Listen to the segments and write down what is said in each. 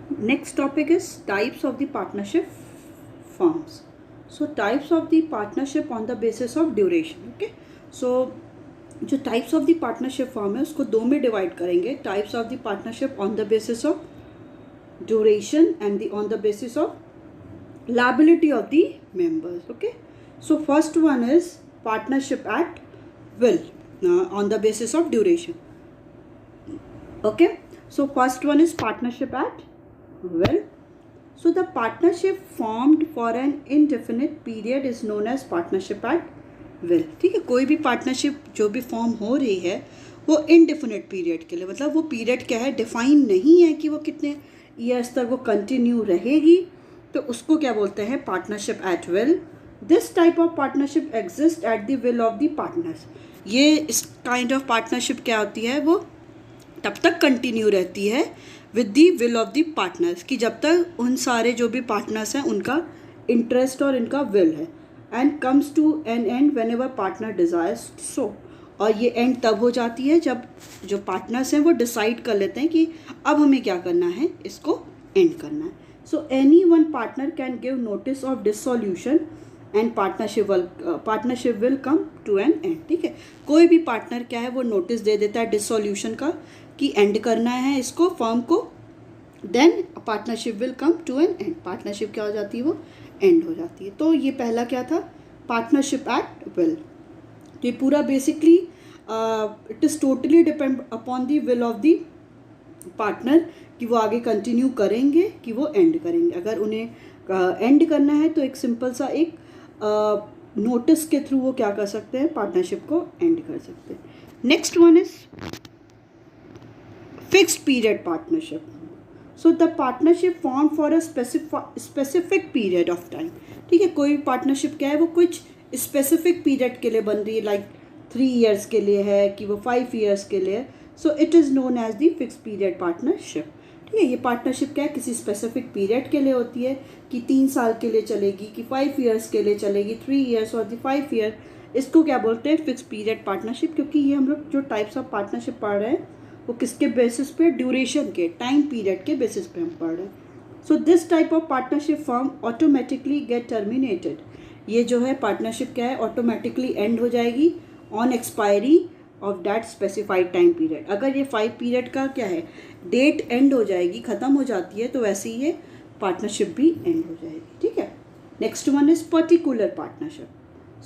Next topic is types of the partnership firms. So types of the partnership on the basis of duration. Okay, so जो types of the partnership form है उसको दो में divide करेंगे. Types of the partnership on the basis of duration and the on the basis of liability of the members. Okay, so first one is partnership at will on the basis of duration. Okay, so first one is partnership at will. So the partnership formed for an indefinite period is known as partnership at will. ठीक है, कोई भी partnership जो भी form हो रही है वो इनडेफिनेट पीरियड के लिए, मतलब वो पीरियड क्या है, डिफाइन नहीं है कि वो कितने ईयर्स तक वो कंटिन्यू रहेगी, तो उसको क्या बोलते हैं, partnership at will. This type of partnership exist at the will of the partners. ये इस काइंड ऑफ पार्टनरशिप क्या होती है, वो तब तक कंटिन्यू रहती है with the will of the partners, कि जब तक उन सारे जो भी पार्टनर्स हैं उनका इंटरेस्ट और इनका विल है. And comes to an end whenever partner desires so. और ये एंड तब हो जाती है जब जो पार्टनर्स हैं वो डिसाइड कर लेते हैं कि अब हमें क्या करना है, इसको एंड करना है. So any one partner can give notice of dissolution and partnership will come to an end. ठीक है, कोई भी पार्टनर क्या है वो नोटिस दे देता है डिसोल्यूशन का कि एंड करना है इसको, फर्म को. Then partnership will come to an end. Partnership क्या हो जाती है, वो एंड हो जाती है. तो ये पहला क्या था, पार्टनरशिप एट विल. तो ये पूरा basically it is totally depend upon the will of the partner कि वो आगे कंटिन्यू करेंगे कि वो एंड करेंगे. अगर उन्हें एंड करना है तो एक सिंपल सा एक नोटिस के थ्रू वो क्या कर सकते हैं, पार्टनरशिप को एंड कर सकते हैं. Next one is fixed period partnership. So the partnership form for a specific period of time. ठीक है, कोई भी पार्टनरशिप क्या है वो कुछ स्पेसिफिक पीरियड के लिए बन रही है, लाइक 3 years के लिए है कि वो 5 years के लिए. So it is known as the fix period partnership. ठीक है, ये पार्टनरशिप क्या है, किसी स्पेसिफिक पीरियड के लिए होती है कि 3 साल के लिए चलेगी, कि 5 years के लिए चलेगी, 3 years और 5 year. इसको क्या बोलते हैं, फिक्स पीरियड पार्टनरशिप. क्योंकि ये हम लोग जो टाइप्स ऑफ पार्टनरशिप पढ़ रहे हैं वो किसके बेसिस पे, ड्यूरेशन के, टाइम पीरियड के बेसिस पे हम पढ़ रहे हैं. सो this type of partnership form automatically gate terminated. ये जो है पार्टनरशिप क्या है, ऑटोमेटिकली एंड हो जाएगी on expiry of that specified time period. अगर ये 5 पीरियड का क्या है, डेट एंड हो जाएगी, ख़त्म हो जाती है, तो वैसे ही ये पार्टनरशिप भी एंड हो जाएगी. ठीक है, next one is particular partnership.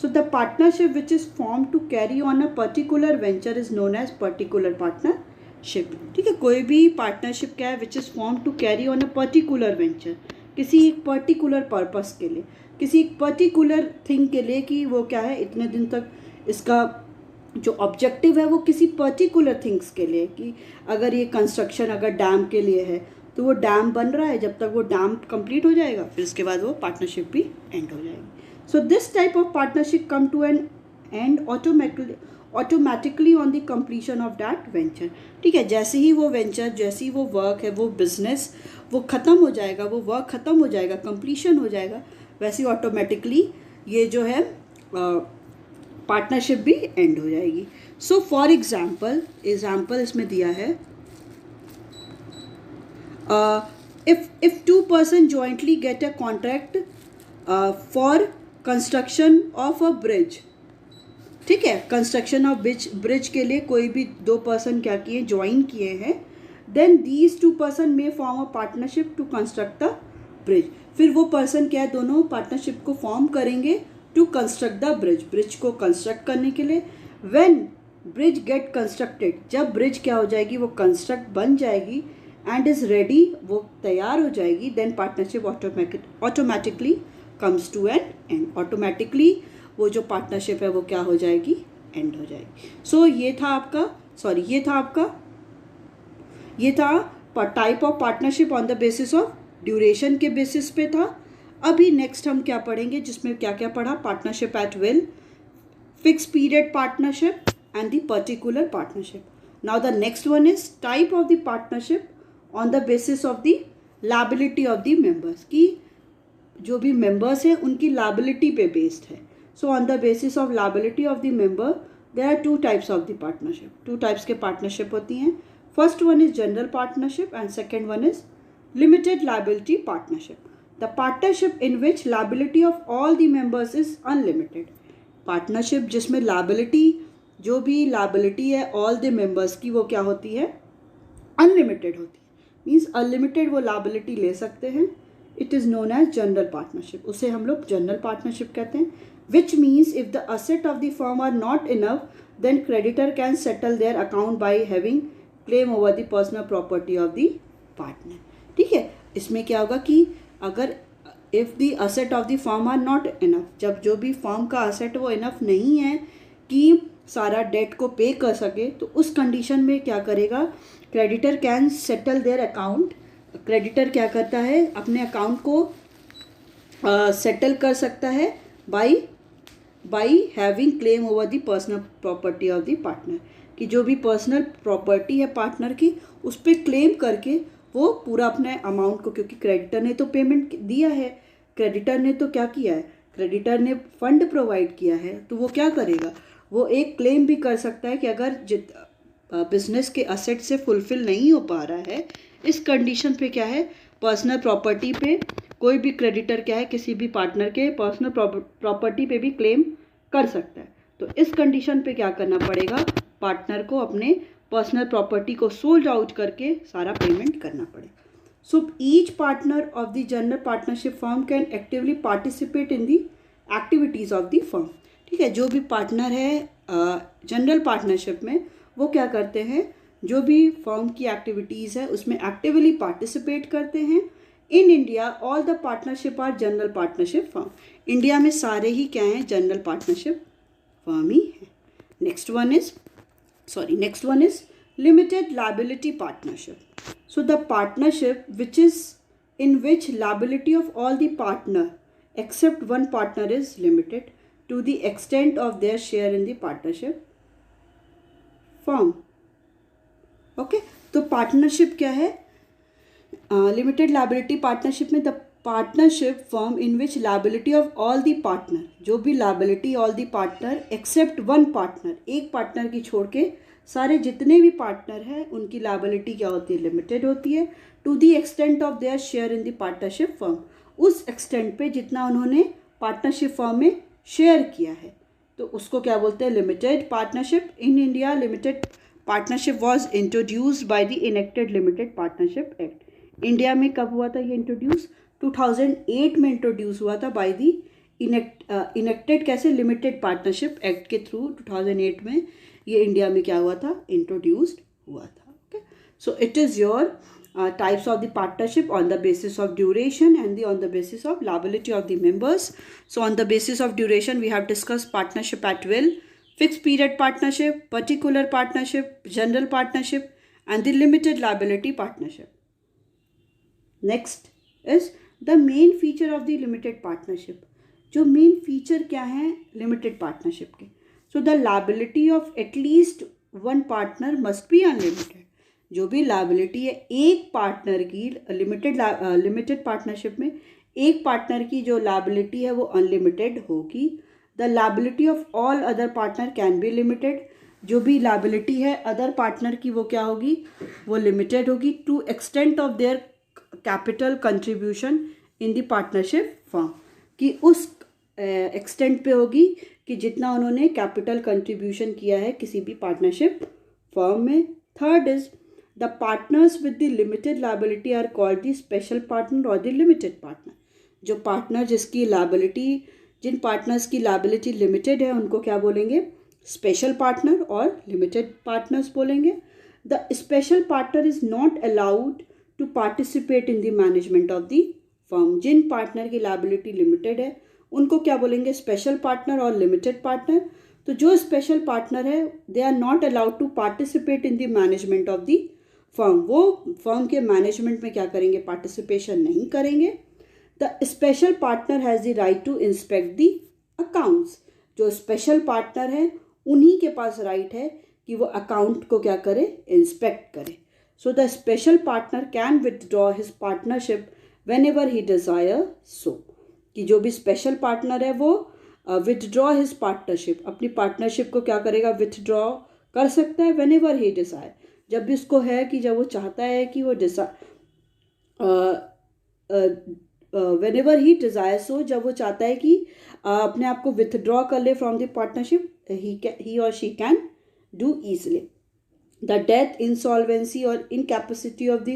So the partnership which is form to carry on a particular venture is known as particular partnership. ठीक है, कोई भी पार्टनरशिप क्या है, which is form to carry on a particular venture, किसी एक particular purpose के लिए, किसी एक पर्टिकुलर थिंग के लिए, कि वो क्या है, इतने दिन तक इसका जो ऑब्जेक्टिव है वो किसी पर्टिकुलर थिंग्स के लिए, कि अगर ये कंस्ट्रक्शन अगर डैम के लिए है तो वो डैम बन रहा है, जब तक वो डैम कंप्लीट हो जाएगा फिर उसके बाद वो पार्टनरशिप भी एंड हो जाएगी. So this type of partnership come to an end automatically on the completion of that venture. ठीक है, जैसे ही वो वेंचर, जैसे ही वो वर्क है, वो बिजनेस वो ख़त्म हो जाएगा, वो वर्क ख़त्म हो जाएगा, कंप्लीशन हो जाएगा, वैसे ही ऑटोमेटिकली ये जो है पार्टनरशिप भी एंड हो जाएगी. सो फॉर एग्जाम्पल इसमें दिया है, if 2 person jointly get a contract for construction of a bridge. ठीक है, कंस्ट्रक्शन ऑफ ब्रिज के लिए कोई भी 2 person क्या किए, ज्वाइन किए हैं, then these 2 person may form a partnership to construct the bridge. फिर वो पर्सन क्या है, दोनों पार्टनरशिप को फॉर्म करेंगे to construct the bridge, bridge को कंस्ट्रक्ट करने के लिए. व्हेन ब्रिज गेट कंस्ट्रक्टेड, जब ब्रिज क्या हो जाएगी, वो कंस्ट्रक्ट बन जाएगी एंड इज़ रेडी, वो तैयार हो जाएगी, then partnership automatically comes to an end. Automatically वो जो पार्टनरशिप है वो क्या हो जाएगी, एंड हो जाएगी. सो ये था type of partnership on the basis of duration के बेसिस पे था. अभी नेक्स्ट हम क्या पढ़ेंगे, जिसमें क्या क्या पढ़ा, partnership at will, fix period partnership and the particular partnership. Now the next one is type of the partnership on the basis of the liability of the members, की जो भी मेंबर्स हैं उनकी लायबिलिटी पे बेस्ड है. So on the basis of liability of the member there are 2 types of the partnership. 2 types के partnership होती हैं. First one is general partnership and second one is Limited liability partnership, the partnership in which liability of all the members is unlimited. Partnership जिसमें liability, जो भी liability है all the members की, वो क्या होती है, अनलिमिटेड होती है. मीन्स अनलिमिटेड वो लाइबिलिटी ले सकते हैं. It is known as general partnership. उसे हम लोग जनरल पार्टनरशिप कहते हैं. Which means if the asset of the firm are not enough, then creditor can settle their account by having claim over the personal property of the partner. ठीक है. इसमें क्या होगा कि अगर if the asset of the firm are not enough, जब जो भी फर्म का असेट वो इनफ नहीं है कि सारा डेट को पे कर सके, तो उस कंडीशन में क्या करेगा, creditor can settle their account. Creditor क्या करता है, अपने अकाउंट को सेटल कर सकता है by having claim over the personal property of the partner. कि जो भी पर्सनल प्रॉपर्टी है पार्टनर की, उस पर क्लेम करके वो पूरा अपने अमाउंट को, क्योंकि क्रेडिटर ने तो पेमेंट दिया है, क्रेडिटर ने तो क्या किया है, क्रेडिटर ने फंड प्रोवाइड किया है, तो वो क्या करेगा, वो एक क्लेम भी कर सकता है कि अगर बिजनेस के असेट से फुलफिल नहीं हो पा रहा है, इस कंडीशन पे क्या है, पर्सनल प्रॉपर्टी पे कोई भी क्रेडिटर क्या है, किसी भी पार्टनर के पर्सनल प्रॉपर्टी पे भी क्लेम कर सकता है. तो इस कंडीशन पे क्या करना पड़ेगा, पार्टनर को अपने पर्सनल प्रॉपर्टी को सोल्ड आउट करके सारा पेमेंट करना पड़ेगा. So each partner of the general partnership firm can actively participate in the activities of the firm. ठीक है. जो भी पार्टनर है जनरल पार्टनरशिप में, वो क्या करते हैं, जो भी फर्म की एक्टिविटीज़ है उसमें एक्टिवली पार्टिसिपेट करते हैं. In India all the partnership are general partnership firm. India में सारे ही क्या हैं, जनरल पार्टनरशिप फर्म ही है. Next one is limited liability partnership. So the partnership which is in which liability of all the partner except one partner is limited to the extent of their share in the partnership firm. Okay, तो partnership क्या है, limited liability partnership में the partnership firm in which liability of all the partner, जो भी liability all the partner except one partner, एक partner की छोड़ के सारे जितने भी पार्टनर हैं उनकी लाइबिलिटी क्या होती है, लिमिटेड होती है. To the extent of their share in the partnership firm, उस एक्सटेंट पे जितना उन्होंने पार्टनरशिप फर्म में शेयर किया है, तो उसको क्या बोलते हैं, limited partnership. In India limited partnership was introduced by the enacted limited partnership act. India में कब हुआ था ये इंट्रोड्यूस, 2008 में इंट्रोड्यूस हुआ था बाय द इनेक्टेड कैसे, लिमिटेड पार्टनरशिप एक्ट के थ्रू 2008 में ये इंडिया में क्या हुआ था, इंट्रोड्यूस्ड हुआ था. Okay. So it is your types of the partnership on the basis of duration and on the basis of liability of the members. So on the basis of duration we have discussed partnership at will, fixed period partnership, particular partnership, general partnership and the limited liability partnership. Next is the main feature of the limited partnership. जो main feature क्या है limited partnership के, so the liability of at least one partner must be unlimited. जो भी liability है एक partner की, limited partnership में एक पार्टनर की जो लाइबिलिटी है वो अनलिमिटेड होगी. The liability of all other partner can be limited. जो भी लाइबिलिटी है अदर पार्टनर की वो क्या होगी, वो लिमिटेड होगी to extent of their capital contribution in the partnership firm, कि उस एक्सटेंट पे होगी कि जितना उन्होंने कैपिटल कंट्रीब्यूशन किया है किसी भी पार्टनरशिप फर्म में. Third is the partners with the limited liability are called the special partner or the limited partner. जो पार्टनर जिसकी लाइबिलिटी, जिन पार्टनर्स की लाइबिलिटी लिमिटेड है उनको क्या बोलेंगे, स्पेशल पार्टनर और लिमिटेड पार्टनर्स बोलेंगे. The special partner is not allowed to participate in the management of the firm. जिन पार्टनर की लाइबिलिटी लिमिटेड है उनको क्या बोलेंगे, स्पेशल पार्टनर और लिमिटेड पार्टनर. तो जो स्पेशल पार्टनर है they are not allowed to participate in the management of the firm. वो फर्म के मैनेजमेंट में क्या करेंगे, पार्टिसिपेशन नहीं करेंगे. The special partner has the right to inspect the accounts. जो स्पेशल पार्टनर है उन्हीं के पास राइट है कि वो अकाउंट को क्या करे, इंस्पेक्ट करे. So the special partner can withdraw his partnership when ever he desire so. कि जो भी स्पेशल पार्टनर है वो विथड्रॉ हिज पार्टनरशिप, अपनी पार्टनरशिप को क्या करेगा, विथड्रॉ कर सकता है वेन एवर ही डिज़ायर, जब भी उसको है कि जब वो चाहता है कि वो whenever he desires, so जब वो चाहता है कि अपने आप को withdraw कर ले from the partnership, he or she can do easily. The death, insolvency or incapacity of the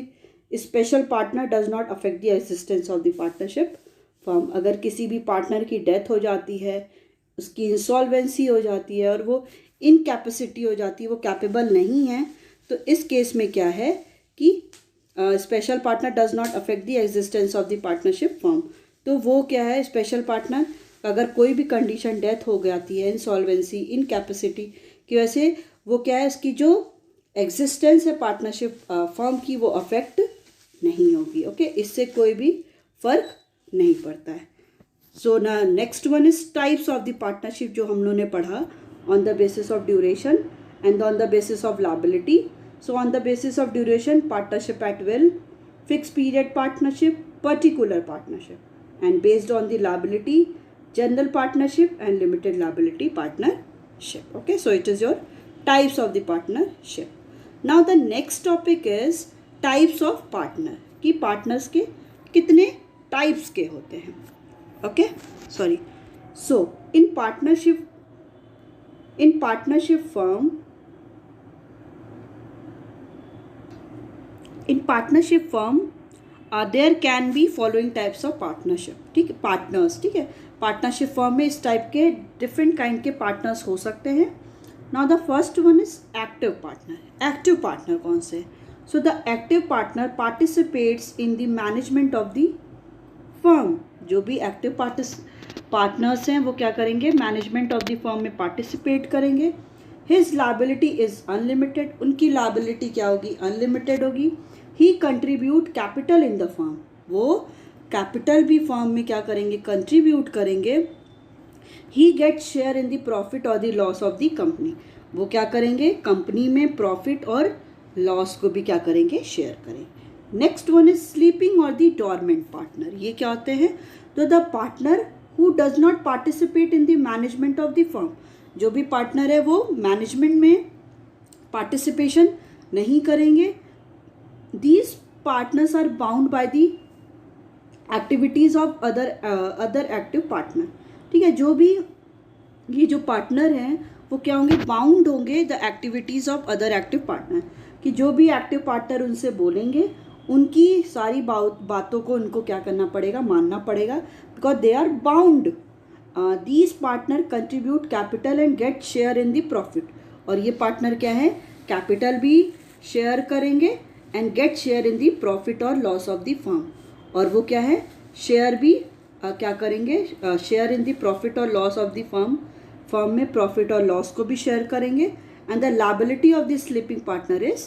special partner does not affect the existence of the partnership firm. अगर किसी भी पार्टनर की डेथ हो जाती है, उसकी इंसॉल्वेंसी हो जाती है और वो इनकैपेसिटी हो जाती है, वो कैपेबल नहीं है, तो इस केस में क्या है कि special partner does not affect the existence of the partnership firm. तो वो क्या है, स्पेशल पार्टनर अगर कोई भी कंडीशन डेथ हो जाती है, इंसॉल्वेंसी, इनकैपेसिटी की वजह से, वो क्या है, इसकी जो एग्जिस्टेंस है पार्टनरशिप फर्म की वो अफेक्ट नहीं होगी. ओके, इससे कोई भी फर्क नहीं पड़ता है. सो ना next one is types of the partnership, जो हम लोगों ने पढ़ा on the basis of duration and on the basis of liability. So on the basis of duration, partnership at will, fix period partnership, particular partnership, and based on the liability, general partnership and limited liability partnership. Okay, so it is your types of the partnership. Now the next topic is types of partner, कि partners के कितने types के होते हैं. Okay, sorry. So in partnership firm there can be following types of partnership. ठीक है, partners. ठीक है, पार्टनरशिप फर्म में इस टाइप के डिफरेंट काइंड के पार्टनर्स हो सकते हैं. Now the first one is active partner. Active partner कौन से? So the active partner participates in the management of the firm. जो भी एक्टिव पार्टनर्स हैं वो क्या करेंगे, मैनेजमेंट ऑफ द फर्म में पार्टिसिपेट करेंगे. His liability is unlimited. उनकी लायबिलिटी क्या होगी, अनलिमिटेड होगी. He contribute capital in the firm. वो कैपिटल भी फर्म में क्या करेंगे, कंट्रीब्यूट करेंगे. He get share in the profit और the loss of the company. वो क्या करेंगे, कंपनी में प्रॉफिट और लॉस को भी क्या करेंगे, शेयर करेंगे. नेक्स्ट वन इज स्लीपिंग और द डोरमेंट पार्टनर. ये क्या होते हैं, तो the partner who does not participate in the management of the firm. जो भी पार्टनर है वो मैनेजमेंट में पार्टिसिपेशन नहीं करेंगे. These partners are bound by the activities of other active partner. ठीक है, जो भी ये जो पार्टनर हैं वो क्या होंगे, बाउंड होंगे the activities of other active partner. कि जो भी एक्टिव पार्टनर उनसे बोलेंगे उनकी सारी बातों को उनको क्या करना पड़ेगा, मानना पड़ेगा, because they are bound. These partner contribute capital and get share in the profit. और ये पार्टनर क्या है, कैपिटल भी शेयर करेंगे and get share in the profit और लॉस ऑफ द फर्म. और वो क्या है, शेयर भी क्या करेंगे, शेयर इन द प्रॉफिट और लॉस ऑफ द फर्म में प्रॉफिट और लॉस को भी शेयर करेंगे. And the liability of the sleeping partner is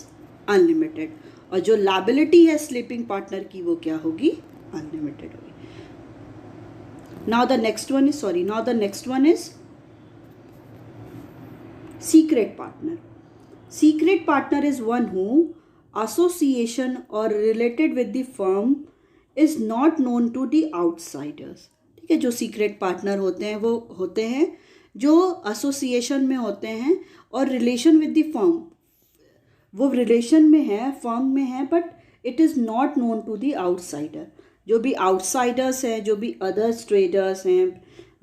unlimited. और जो लायबिलिटी है स्लीपिंग पार्टनर की वो क्या होगी, अनलिमिटेड होगी. Now the next one is secret partner. Secret partner is one who association or related with the firm is not known to the outsiders. ठीक है, जो सीक्रेट पार्टनर होते हैं वो होते हैं जो एसोसिएशन में होते हैं और रिलेशन विद द फर्म, वो रिलेशन में है, फर्म में है, but it is not known to the outsider. जो भी आउटसाइडर्स हैं, जो भी अदर्स ट्रेडर्स हैं,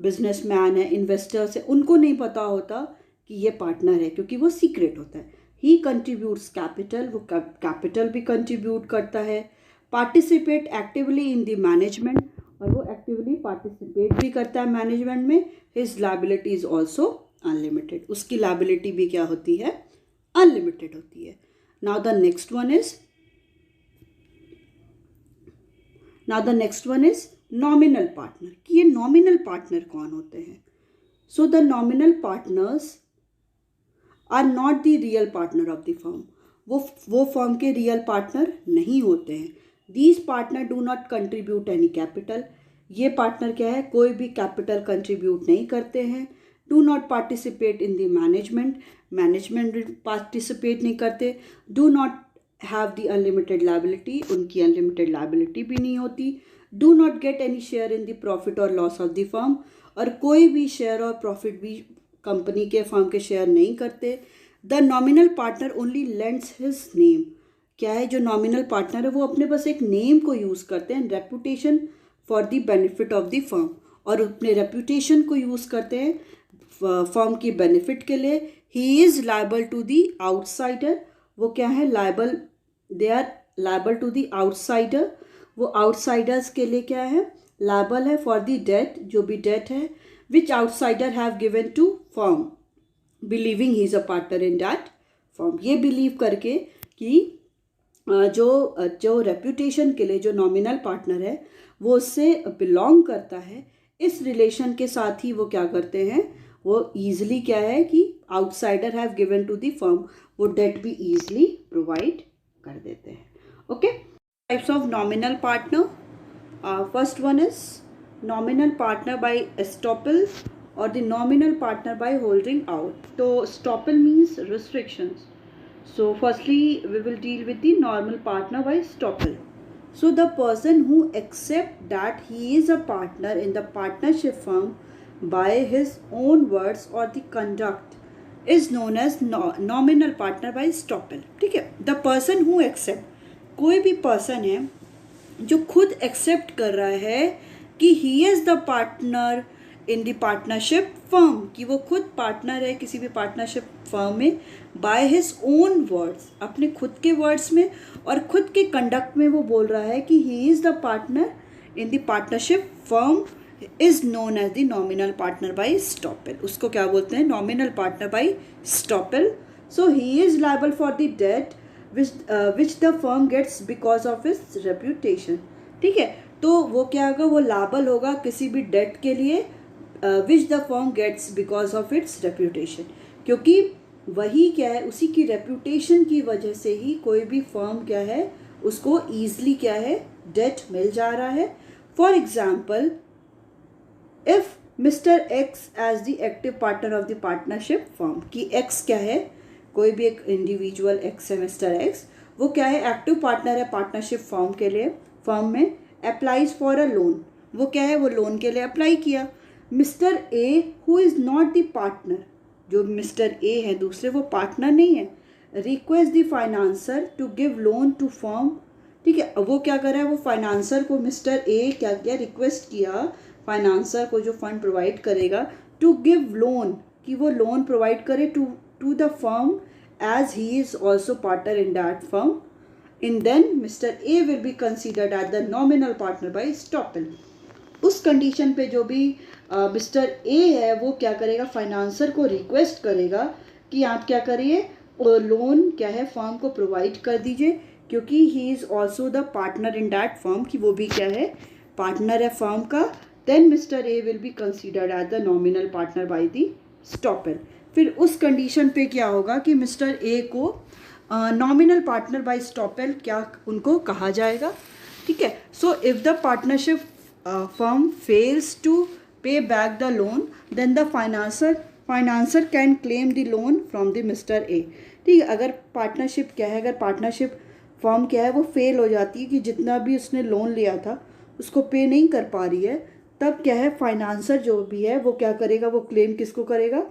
बिजनेसमैन हैं, इन्वेस्टर्स हैं, उनको नहीं पता होता कि ये पार्टनर है, क्योंकि वो सीक्रेट होता है. ही कंट्रीब्यूट्स कैपिटल, वो कैपिटल भी कंट्रीब्यूट करता है. Participate actively in the management, और वो एक्टिवली पार्टिसिपेट भी करता है मैनेजमेंट में. His liability is also unlimited. उसकी लायबिलिटी भी क्या होती है, अनलिमिटेड होती है. Now the next one is nominal partner. कि ये नॉमिनल पार्टनर कौन होते हैं? So the nominal partners are not the real partner of the firm. वो फर्म के रियल पार्टनर नहीं होते हैं. These partner do not contribute any capital. ये पार्टनर क्या है, कोई भी कैपिटल कंट्रीब्यूट नहीं करते हैं. Do not participate in the management participate नहीं करते. Do not have the unlimited liability, उनकी अनलिमिटेड लायबिलिटी भी नहीं होती. Do not get any share in the profit और लॉस ऑफ द फर्म, और कोई भी शेयर और प्रॉफिट भी कंपनी के फर्म के शेयर नहीं करते. The nominal partner only lends his name. क्या है, जो नॉमिनल पार्टनर है वो अपने पास एक नेम को यूज़ करते हैं, reputation for the benefit of the firm, और अपने रेपुटेशन को यूज़ करते हैं फर्म की बेनिफिट के लिए। He is liable to the outsider, वो क्या है, liable, they are liable to the outsider, वो आउटसाइडर्स के लिए क्या है, लायबल है फॉर द डेट, जो भी डेट है, which outsider have given to firm believing he is a partner in that firm. ये बिलीव करके कि जो रेप्यूटेशन के लिए जो नॉमिनल पार्टनर है वो उससे बिलोंग करता है, इस रिलेशन के साथ ही वो क्या करते हैं, वो ईजिली क्या है कि outsider have given to the firm, वो डेट भी ईजिली प्रोवाइड कर देते हैं। Okay, types of nominal partner, first one is nominal partner by estoppel और the nominal partner by holding out. तो estoppel means restrictions. So firstly we will deal with the normal partner by estoppel. So the person who accept that he is a partner in the partnership firm by his own words or the conduct is known as nominal partner by estoppel. ठीक है, the person who accept, कोई भी person है जो खुद accept कर रहा है कि he is the partner in the partnership firm, कि वो खुद पार्टनर है किसी भी पार्टनरशिप फर्म में, बाय हिज ओन वर्ड्स, अपने खुद के वर्ड्स में और खुद के कंडक्ट में वो बोल रहा है कि he is the partner in the partnership firm, is known as the nominal partner by estoppel. उसको क्या बोलते हैं, nominal partner by estoppel. So he is liable for the debt which the firm gets because of its reputation. ठीक है, तो वो क्या होगा, वो लायबल होगा किसी भी डेट के लिए which the firm gets because of its reputation, क्योंकि वही क्या है, उसी की रेप्यूटेशन की वजह से ही कोई भी फर्म क्या है उसको ईजली क्या है डेट मिल जा रहा है। For example, if mister X as the active partner of the partnership firm, कि एक्स क्या है, कोई भी एक इंडिविजुअल एक्स है, मिस्टर एक्स, वो क्या है, एक्टिव पार्टनर है पार्टनरशिप फर्म के लिए, फर्म में अप्लाइज फॉर अ लोन, वो क्या है, वो लोन के लिए अप्लाई किया। Mister A who is not the partner, जो मिस्टर ए है दूसरे, वो पार्टनर नहीं है, request the financer to give loan to firm. ठीक है, वो क्या कर रहा है, वो फाइनेंसर को, मिस्टर ए क्या किया, रिक्वेस्ट किया फाइनेंसर को जो फंड प्रोवाइड करेगा, टू गिव लोन, कि वो लोन प्रोवाइड करे to the firm as he is also partner in that firm, in then mister A will be considered at the nominal partner by estoppel. उस condition पे जो भी mister A है वो क्या करेगा, फाइनेंसर को रिक्वेस्ट करेगा कि आप क्या करिए, लोन क्या है फर्म को प्रोवाइड कर दीजिए, क्योंकि he is also the partner in that firm, कि वो भी क्या है, पार्टनर है फर्म का। Then mister A will be considered as the nominal partner by the estoppel. फिर उस कंडीशन पे क्या होगा कि मिस्टर ए को नॉमिनल पार्टनर बाय एस्टॉपल क्या उनको कहा जाएगा। ठीक है, so if the partnership firm fails to pay back the loan, then the financier can claim the loan from the Mr. A. ठीक है, अगर पार्टनरशिप क्या है, अगर पार्टनरशिप फर्म क्या है वो फेल हो जाती है कि जितना भी उसने लोन लिया था उसको पे नहीं कर पा रही है, तब क्या है, फाइनेंसर जो भी है वो क्या करेगा, वो क्लेम किसको करेगा,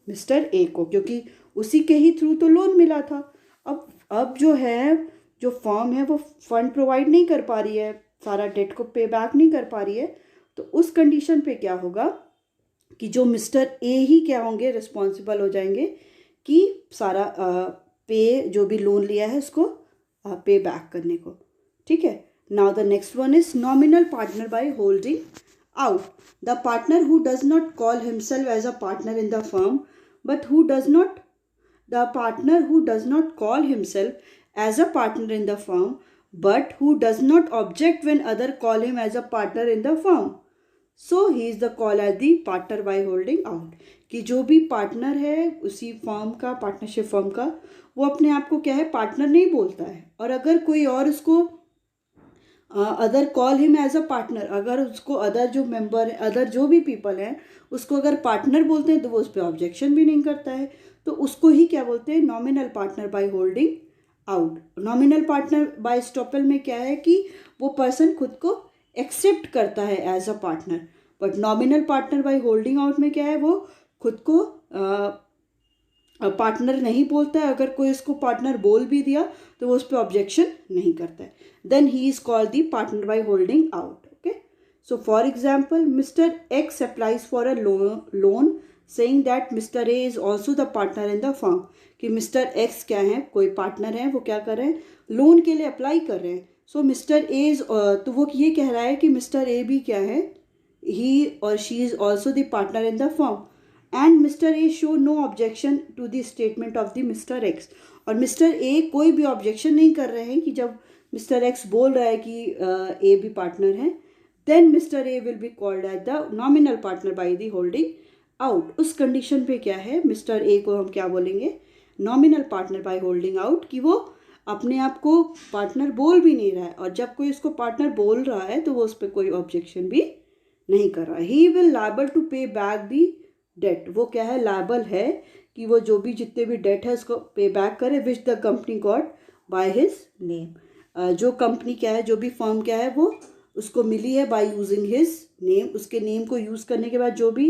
मिस्टर ए को, क्योंकि उसी के ही थ्रू तो लोन मिला था। अब जो है, जो फर्म है वो फंड प्रोवाइड नहीं कर पा रही है, सारा डेट को पे बैक नहीं कर पा रही है, तो उस कंडीशन पे क्या होगा कि जो मिस्टर ए ही क्या होंगे, रिस्पॉन्सिबल हो जाएंगे कि सारा पे जो भी लोन लिया है उसको पे बैक करने को। ठीक है, now the next one is nominal partner by holding out. The partner who does not call himself as a partner in the firm but who does not, the partner who does not call himself as a partner in the firm but who does not object when other call him as a partner in the firm, so he is the call as the partner by holding out। कि जो भी partner है उसी firm का, partnership firm का, वो अपने आप को क्या है, पार्टनर नहीं बोलता है, और अगर कोई और उसको other call him as a partner, अगर उसको अदर जो मेंबर है, अदर जो भी पीपल हैं उसको अगर पार्टनर बोलते हैं तो वो उस पर ऑब्जेक्शन भी नहीं करता है, तो उसको ही क्या बोलते हैं, nominal partner by holding out. Nominal partner by estoppel में क्या है कि वो पर्सन खुद को एक्सेप्ट करता है as a partner, but nominal partner by holding out में क्या है, वो खुद को पार्टनर नहीं बोलता है, अगर कोई इसको पार्टनर बोल भी दिया तो वो उस पर ऑब्जेक्शन नहीं करता है, then he is called the partner by holding out. Okay, so for example mister X applies for a loan saying that mister A is also the partner in the firm. कि mister X क्या है, कोई partner है, वो क्या कर रहे हैं, लोन के लिए अप्लाई कर रहे हैं. सो मिस्टर ए इज, तो वो ये कह रहा है कि मिस्टर ए भी क्या है, ही और she is also the partner in the firm. And mister A show no objection to the statement of the mister X. और मिस्टर ए कोई भी ऑब्जेक्शन नहीं कर रहे हैं कि जब मिस्टर एक्स बोल रहा है कि ए भी पार्टनर है, then mister A will be called as the nominal partner by the holding out. उस कंडीशन पे क्या है, मिस्टर ए को हम क्या बोलेंगे, nominal partner by holding out, कि वो अपने आप को पार्टनर बोल भी नहीं रहा है, और जब कोई उसको पार्टनर बोल रहा है तो वो उस पर कोई ऑब्जेक्शन भी नहीं कर रहा है. ही विल लायबल टू पे बैक दी डेट. वो क्या है, लायबल है कि वो जो भी जितने भी डेट है उसको पे बैक करे, which the company got by his name. जो कंपनी क्या है, जो भी फर्म क्या है, वो उसको मिली है बाय यूजिंग हिज नेम. उसके नेम को यूज़ करने के बाद जो भी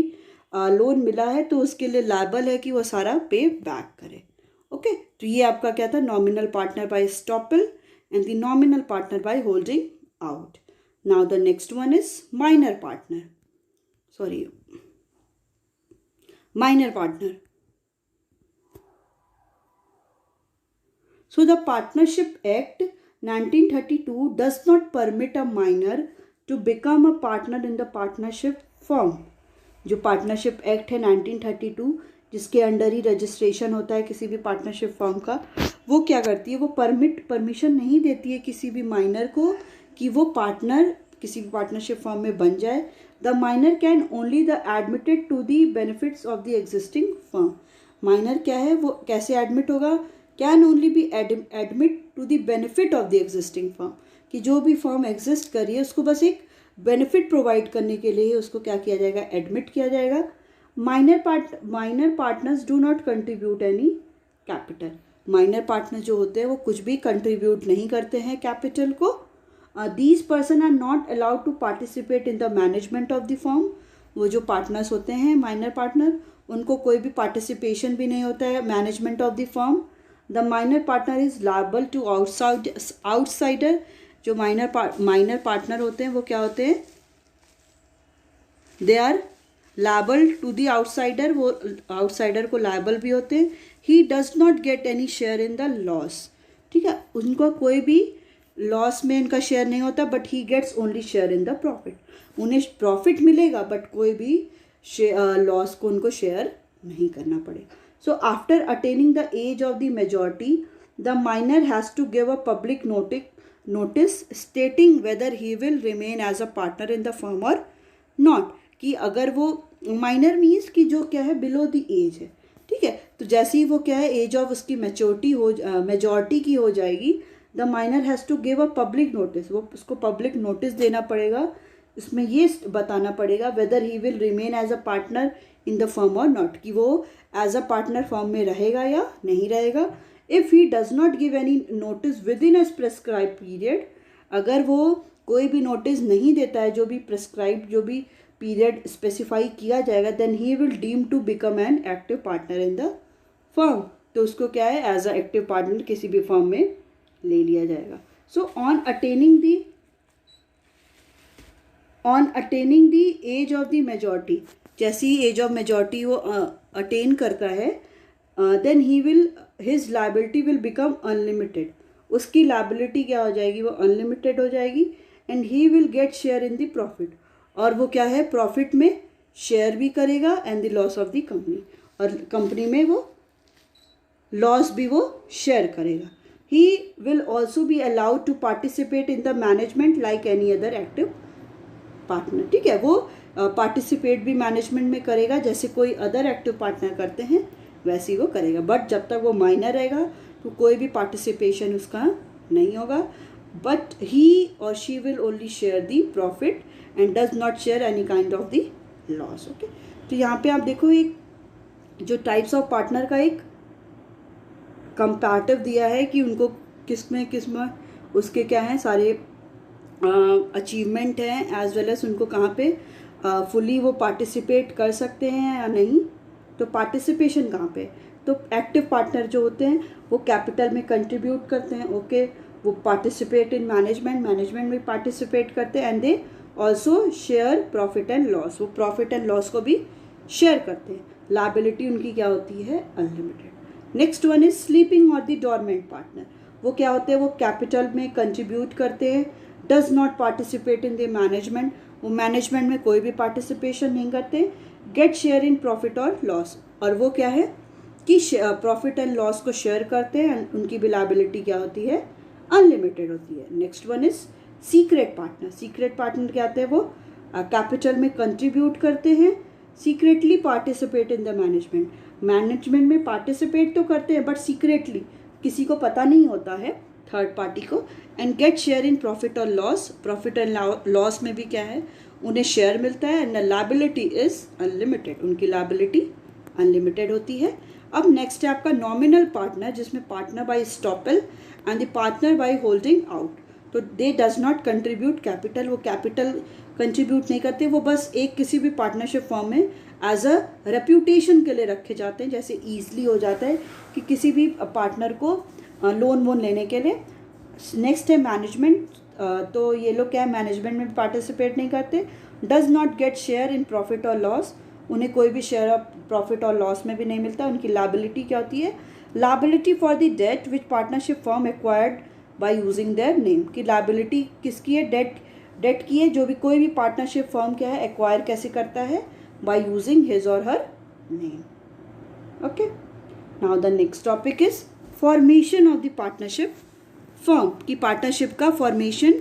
लोन मिला है तो उसके लिए लायबल है कि वो सारा पे बैक करे. ओके, तो ये आपका क्या था, nominal partner by estoppel and the nominal partner by holding out. Now the next one is minor partner, sorry minor partner. So the Partnership Act 1932 does not permit a minor to become a partner in the partnership firm. जो partnership act है 1932, जिसके under ही registration होता है किसी भी partnership firm का, वो क्या करती है, वो परमिशन नहीं देती है किसी भी माइनर को कि वो पार्टनर किसी भी पार्टनरशिप फर्म में बन जाए. The minor can only the admitted to the benefits of the existing firm. Minor क्या है, वो कैसे एडमिट होगा, can only be admit to the benefit of the existing firm. कि जो भी फर्म एग्जिस्ट कर रही है उसको बस एक बेनिफिट प्रोवाइड करने के लिए उसको क्या किया जाएगा, एडमिट किया जाएगा. Minor partners do not contribute any capital. Minor partner जो होते हैं वो कुछ भी कंट्रीब्यूट नहीं करते हैं कैपिटल को. These person are not allowed to participate in the management of the firm. वो जो पार्टनर्स होते हैं माइनर पार्टनर, उनको कोई भी पार्टिसिपेशन भी नहीं होता है management of the firm. The minor partner is liable to outsider. जो माइनर पार्टनर होते हैं वो क्या होते हैं, they are liable to the outsider. वो आउटसाइडर को लायबल भी होते हैं. He does not get any share in the loss. ठीक है, उनको कोई भी लॉस में इनका शेयर नहीं होता, but he gets only share in the profit. उन्हें प्रॉफिट मिलेगा बट कोई भी लॉस को उनको शेयर नहीं करना पड़ेगा. So after attaining the age of the majority, the minor has to give a public notice stating whether he will remain as a partner in the firm और not. कि अगर वो माइनर मीन्स कि जो क्या है बिलो द एज है. ठीक है, तो जैसे ही वो क्या है एज ऑफ उसकी मेजॉरिटी की हो जाएगी, the minor has to give a public notice. वो उसको पब्लिक नोटिस देना पड़ेगा. इसमें ये बताना पड़ेगा whether he will remain as a partner in the firm और नॉट, कि वो एज अ पार्टनर फर्म में रहेगा या नहीं रहेगा. If he does not give any notice with in a prescribe period, अगर वो कोई भी नोटिस नहीं देता है जो भी प्रेस्क्राइब जो भी पीरियड स्पेसिफाई किया जाएगा, then he will deem to become an active partner in the firm. तो उसको क्या है, एज अ एक्टिव पार्टनर किसी भी फर्म में ले लिया जाएगा. So on attaining the age of the majority, जैसी एज ऑफ मेजॉरिटी वो अटेन करता है, then his liability will become unlimited. उसकी लायबिलिटी क्या हो जाएगी, वो अनलिमिटेड हो जाएगी. And he will get share in the profit, और वो क्या है प्रॉफिट में शेयर भी करेगा. And the loss of the company, और कंपनी में वो लॉस भी वो शेयर करेगा. He will also be allowed to participate in the management like any other active partner. ठीक है, वो पार्टिसिपेट भी मैनेजमेंट में करेगा जैसे कोई अदर एक्टिव पार्टनर करते हैं वैसे ही वो करेगा. बट जब तक वो माइनर रहेगा तो कोई भी पार्टिसिपेशन उसका नहीं होगा. बट ही और she will only share the profit and does not share any kind of the loss. Okay, तो यहाँ पे आप देखो एक जो टाइप्स ऑफ पार्टनर का एक कंपैरेटिव दिया है कि उनको किसमें उसके क्या हैं सारे अचीवमेंट हैं, एज वेल एज उनको कहाँ पे फुली वो पार्टिसिपेट कर सकते हैं या नहीं. तो पार्टिसिपेशन कहाँ पे, तो एक्टिव पार्टनर जो होते हैं वो कैपिटल में कंट्रीब्यूट करते हैं, ओके, वो पार्टिसिपेट इन मैनेजमेंट में पार्टिसिपेट करते हैं, and they also share profit and loss, वो प्रॉफिट एंड लॉस को भी शेयर करते हैं। लायबिलिटी उनकी क्या होती है, unlimited. Next one is sleeping और द डोरमेंट पार्टनर, वो क्या होते हैं, वो कैपिटल में कंट्रीब्यूट करते हैं, does not participate in the management, वो मैनेजमेंट में कोई भी पार्टिसिपेशन नहीं करते, गेट शेयर इन प्रॉफिट और लॉस, और वो क्या है कि प्रॉफिट एंड लॉस को शेयर करते हैं, उनकी भी लायबिलिटी क्या होती है, अनलिमिटेड होती है। Next one is secret partner, secret partner क्या होते हैं, वो कैपिटल में कंट्रीब्यूट करते हैं, secretly participate in the management में पार्टिसिपेट तो करते हैं बट सीक्रेटली, किसी को पता नहीं होता है, थर्ड पार्टी को, and get share in profit और लॉस, प्रॉफिट एंड लॉस में भी क्या है, उन्हें शेयर मिलता है, एंड लायबिलिटी इज अनलिमिटेड, उनकी लायबिलिटी अनलिमिटेड होती है। अब नेक्स्ट है आपका नॉमिनल पार्टनर, जिसमें partner by estoppel and the partner by holding out, तो they does not contribute capital, वो कैपिटल कंट्रीब्यूट नहीं करते, वो बस एक किसी भी पार्टनरशिप फॉर्म में एज अ रेप्यूटेशन के लिए रखे जाते हैं, जैसे ईजिली हो जाता है कि किसी भी पार्टनर को लोन वोन लेने के लिए। नेक्स्ट है मैनेजमेंट, तो ये लोग क्या है, मैनेजमेंट में पार्टिसिपेट नहीं करते, does not get share in profit और लॉस, उन्हें कोई भी शेयर ऑफ प्रॉफिट और लॉस में भी नहीं मिलता। उनकी लायबिलिटी क्या होती है, liability for the debt which partnership form acquired by using their name, की लायबिलिटी किसकी है, डेट की है, जो भी कोई भी पार्टनरशिप फॉर्म क्या है, एक्वायर कैसे करता है, बाय यूजिंग हिज और her name. Okay, now the next topic is formation of the partnership form, की पार्टनरशिप का फॉर्मेशन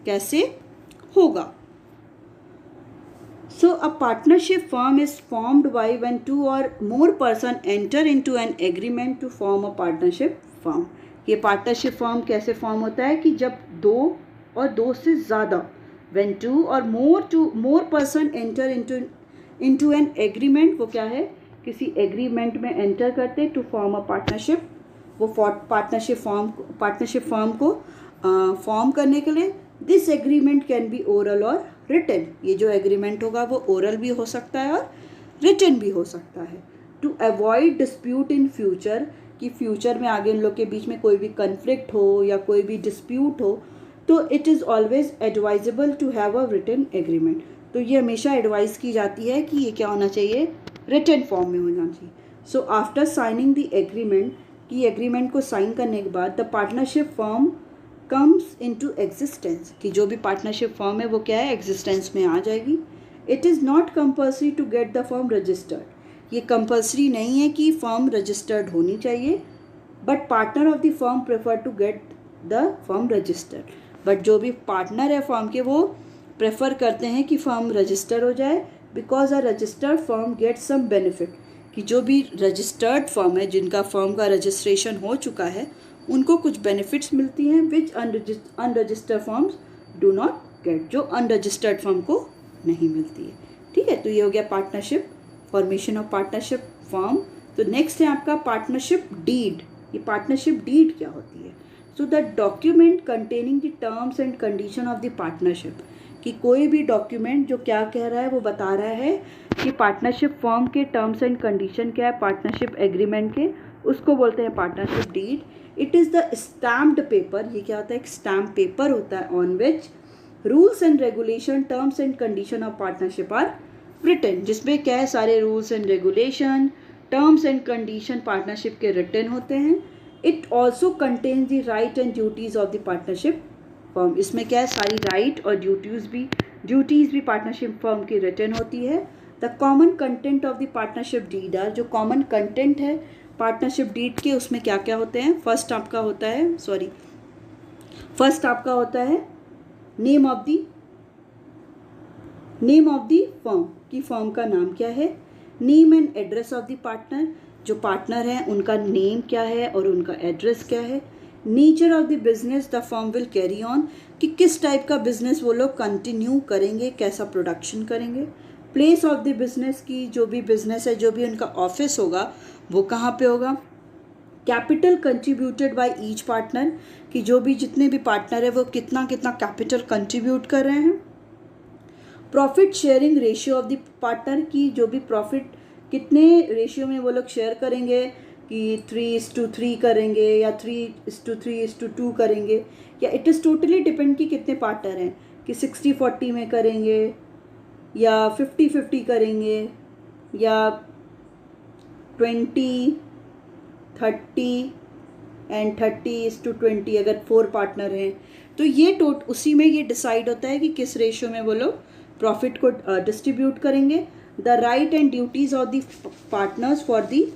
कैसे होगा। So a partnership firm is formed by when two or more person enter into an agreement to form a partnership firm. ये partnership firm कैसे form होता है कि जब दो और दो से ज़्यादा when two or more person enter into an agreement, वो क्या है, किसी agreement में enter करते to form a partnership, वो पार्टनरशिप फर्म को फॉर्म करने के लिए this agreement can be oral और रिटन, ये जो एग्रीमेंट होगा वो ओरल भी हो सकता है और रिटन भी हो सकता है। To avoid dispute in future, कि फ्यूचर में आगे इन लोग के बीच में कोई भी कन्फ्लिक्ट हो या कोई भी डिस्प्यूट हो, तो it is always advisable to have a written agreement, तो ये हमेशा एडवाइस की जाती है कि ये क्या होना चाहिए, रिटन फॉर्म में होना चाहिए। So after signing the agreement, कि एग्रीमेंट को साइन करने के बाद the partnership firm comes into existence, कि जो भी पार्टनरशिप फर्म है वो क्या है, एग्जिस्टेंस में आ जाएगी। It is not compulsory to get the firm registered, ये कंपल्सरी नहीं है कि फर्म रजिस्टर्ड होनी चाहिए, but partner of the firm prefer to get the firm registered, but जो भी पार्टनर है फर्म के वो प्रेफर करते हैं कि फर्म रजिस्टर हो जाए, because a registered firm get some benefit, कि जो भी रजिस्टर्ड फर्म है, जिनका फर्म का रजिस्ट्रेशन हो चुका है, उनको कुछ बेनिफिट्स मिलती हैं which unregistered firms do not get, जो अनरजिस्टर्ड फर्म को नहीं मिलती है। ठीक है, तो ये हो गया partnership, formation of partnership firm. तो नेक्स्ट है आपका पार्टनरशिप डीड, ये पार्टनरशिप डीड क्या होती है, so the document containing the terms and condition of the partnership, कि कोई भी डॉक्यूमेंट जो क्या कह रहा है, वो बता रहा है कि पार्टनरशिप फर्म के टर्म्स एंड कंडीशन क्या है, पार्टनरशिप एग्रीमेंट के, उसको बोलते हैं partnership deed. It is the stamped paper, ये क्या होता है, एक स्टैम्प पेपर होता है on which rules and regulation, terms and condition of partnership are written, जिसमें क्या है, सारे rules and regulation, terms and condition partnership के रिटन होते हैं। It also contains the right and duties of the partnership firm, इसमें क्या है, सारी राइट और ड्यूटीज़ भी पार्टनरशिप फर्म की रिटन होती है। The common content of the partnership deed are, जो कॉमन कंटेंट है पार्टनरशिप डीड के, उसमें क्या क्या होते हैं, फर्स्ट आपका होता है नेम ऑफ द फर्म, की फर्म का नाम क्या है, name and address of the partner, जो पार्टनर हैं उनका नेम क्या है और उनका एड्रेस क्या है। Nature of the business the firm will carry on, कि किस टाइप का बिजनेस वो लोग कंटिन्यू करेंगे, कैसा प्रोडक्शन करेंगे। प्लेस ऑफ द बिजनेस, की जो भी बिजनेस है, जो भी उनका ऑफिस होगा वो कहाँ पे होगा। Capital contributed by each partner, कि जो भी जितने भी पार्टनर है वो कितना कितना कैपिटल कंट्रीब्यूट कर रहे हैं। Profit sharing ratio of the partner, की जो भी प्रॉफिट कितने रेशियो में वो लोग शेयर करेंगे, कि 3:3 करेंगे या 3:3:2 करेंगे, या इट इज़ टोटली डिपेंड कि कितने पार्टनर हैं, कि 60-40 में करेंगे या 50-50 करेंगे या 20-30 अगर 4 पार्टनर हैं। तो ये उसी में ये डिसाइड होता है कि किस रेशियो में वो लोग प्रॉफिट को डिस्ट्रीब्यूट करेंगे। The right and duties of the partners for the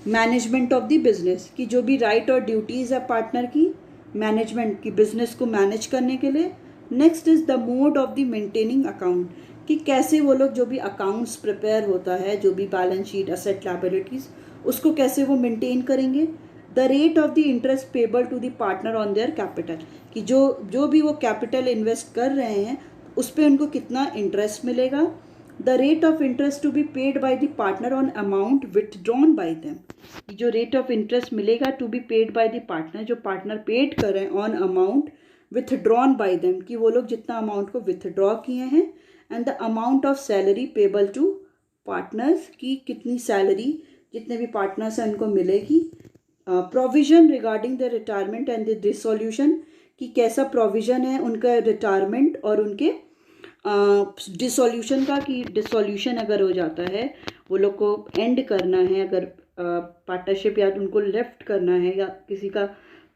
management of the business, कि जो भी राइट और ड्यूटीज़ है पार्टनर की मैनेजमेंट की, बिजनेस को मैनेज करने के लिए। Next is the mode of the maintaining account, कि कैसे वो लोग जो भी अकाउंट्स प्रिपेयर होता है, जो भी बैलेंस शीट, असेट, लायबिलिटीज़, उसको कैसे वो मेंटेन करेंगे। The rate of the interest payable to the partner on their capital, कि जो भी वो कैपिटल इन्वेस्ट कर रहे हैं उस पर उनको कितना इंटरेस्ट मिलेगा। The rate of interest to be paid by the partner on amount withdrawn by them, जो रेट ऑफ इंटरेस्ट मिलेगा to be paid by the partner, जो पार्टनर पेड कर रहे हैं on amount withdrawn by them, कि वो लोग जितना अमाउंट को विथड्रॉ किए हैं। And the amount of salary payable to partners, की कितनी सैलरी जितने भी पार्टनर्स हैं उनको मिलेगी। Provision regarding the retirement and the dissolution, कि कैसा प्रोविजन है उनका रिटायरमेंट और उनके डिसोल्यूशन का, कि डिसोल्यूशन अगर हो जाता है, वो लोग को एंड करना है, अगर पार्टनरशिप या उनको लेफ्ट करना है, या किसी का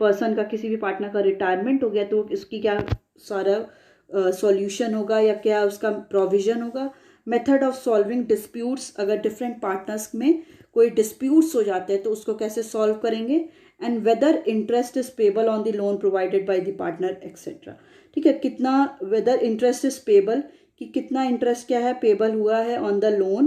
पर्सन का, किसी भी पार्टनर का रिटायरमेंट हो गया, तो इसकी क्या सारा सॉल्यूशन होगा या क्या उसका प्रोविज़न होगा। मेथड ऑफ सॉल्विंग डिस्प्यूट्स, अगर डिफरेंट पार्टनर्स में कोई डिस्प्यूट्स हो जाते हैं तो उसको कैसे सॉल्व करेंगे। And whether interest is payable on the loan provided by the partner etcetera, ठीक है, कितना वेदर इंटरेस्ट इज पेबल, कि कितना इंटरेस्ट क्या है पेबल हुआ है ऑन द लोन